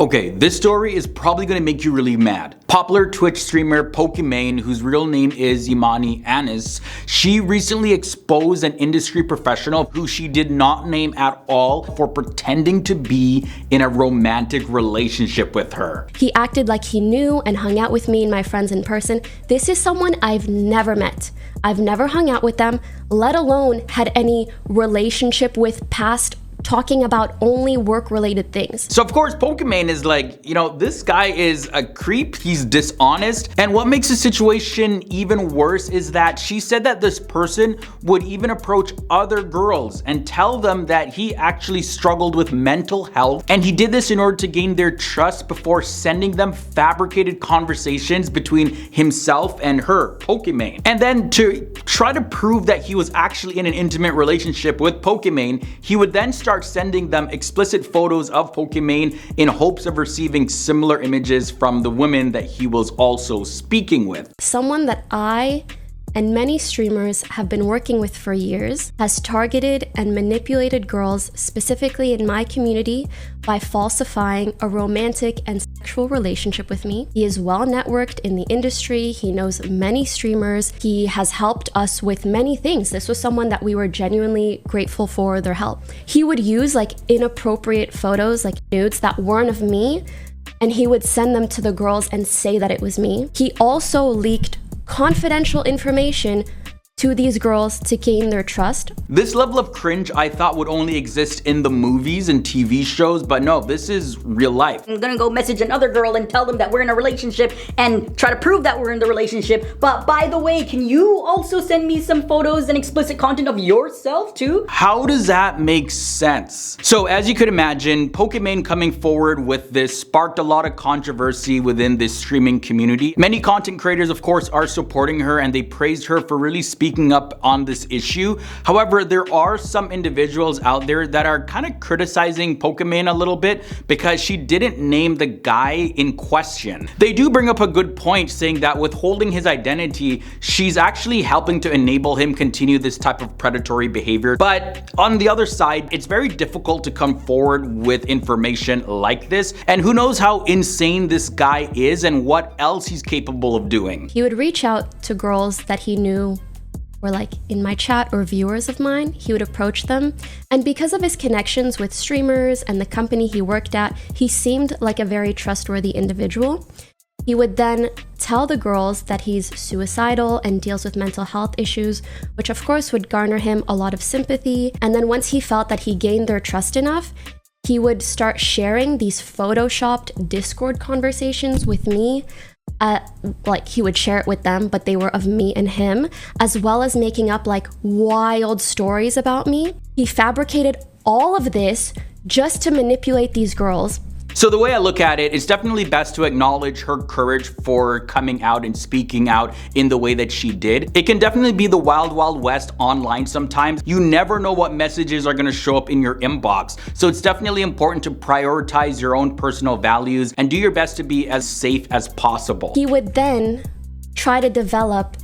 Okay, this story is probably gonna make you really mad. Popular Twitch streamer Pokimane, whose real name is Imane Anys, she recently exposed an industry professional who she did not name at all for pretending to be in a romantic relationship with her. He acted like he knew and hung out with me and my friends in person. This is someone I've never met. I've never hung out with them, let alone had any relationship with past, talking about only work-related things. So of course, Pokimane is like, this guy is a creep, he's dishonest. And what makes the situation even worse is that she said that this person would even approach other girls and tell them that he actually struggled with mental health. And he did this in order to gain their trust before sending them fabricated conversations between himself and her, Pokimane. And then to try to prove that he was actually in an intimate relationship with Pokimane, he would then start sending them explicit photos of Pokimane in hopes of receiving similar images from the women that he was also speaking with. Someone that I and many streamers have been working with for years has targeted and manipulated girls, specifically in my community, by falsifying a romantic and sexual relationship with me. He is well networked in the industry. He knows many streamers. He has helped us with many things. This was someone that we were genuinely grateful for their help. He would use inappropriate photos, like nudes that weren't of me, and he would send them to the girls and say that it was me. He also leaked confidential information to these girls to gain their trust. This level of cringe I thought would only exist in the movies and TV shows, but no, this is real life. I'm gonna go message another girl and tell them that we're in a relationship and try to prove that we're in the relationship. But by the way, can you also send me some photos and explicit content of yourself too? How does that make sense? So as you could imagine, Pokimane coming forward with this sparked a lot of controversy within this streaming community. Many content creators, of course, are supporting her and they praised her for really speaking up on this issue. However, there are some individuals out there that are kind of criticizing Pokimane a little bit because she didn't name the guy in question. They do bring up a good point, saying that withholding his identity, she's actually helping to enable him continue this type of predatory behavior. But on the other side, it's very difficult to come forward with information like this, and who knows how insane this guy is and what else he's capable of doing. He would reach out to girls that he knew were in my chat or viewers of mine. He would approach them, and because of his connections with streamers and the company he worked at, he seemed like a very trustworthy individual. He would then tell the girls that he's suicidal and deals with mental health issues, which of course would garner him a lot of sympathy. And then once he felt that he gained their trust enough, he would start sharing these photoshopped Discord conversations with me. He would share it with them, but they were of me and him, as well as making up wild stories about me. He fabricated all of this just to manipulate these girls. So the way I look at it, it's definitely best to acknowledge her courage for coming out and speaking out in the way that she did. It can definitely be the wild, wild west online sometimes. You never know what messages are gonna show up in your inbox. So it's definitely important to prioritize your own personal values and do your best to be as safe as possible. He would then try to develop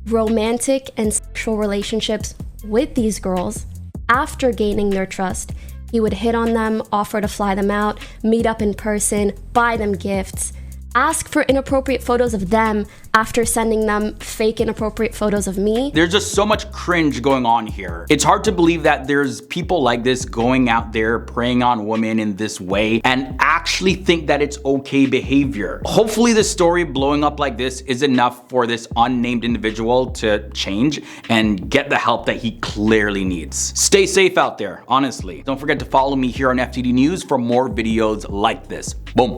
romantic and sexual relationships with these girls after gaining their trust. He would hit on them, offer to fly them out, meet up in person, buy them gifts, ask for inappropriate photos of them after sending them fake inappropriate photos of me. There's just so much cringe going on here. It's hard to believe that there's people like this going out there preying on women in this way and actually think that it's okay behavior. Hopefully the story blowing up like this is enough for this unnamed individual to change and get the help that he clearly needs. Stay safe out there, honestly. Don't forget to follow me here on FTD News for more videos like this. Boom.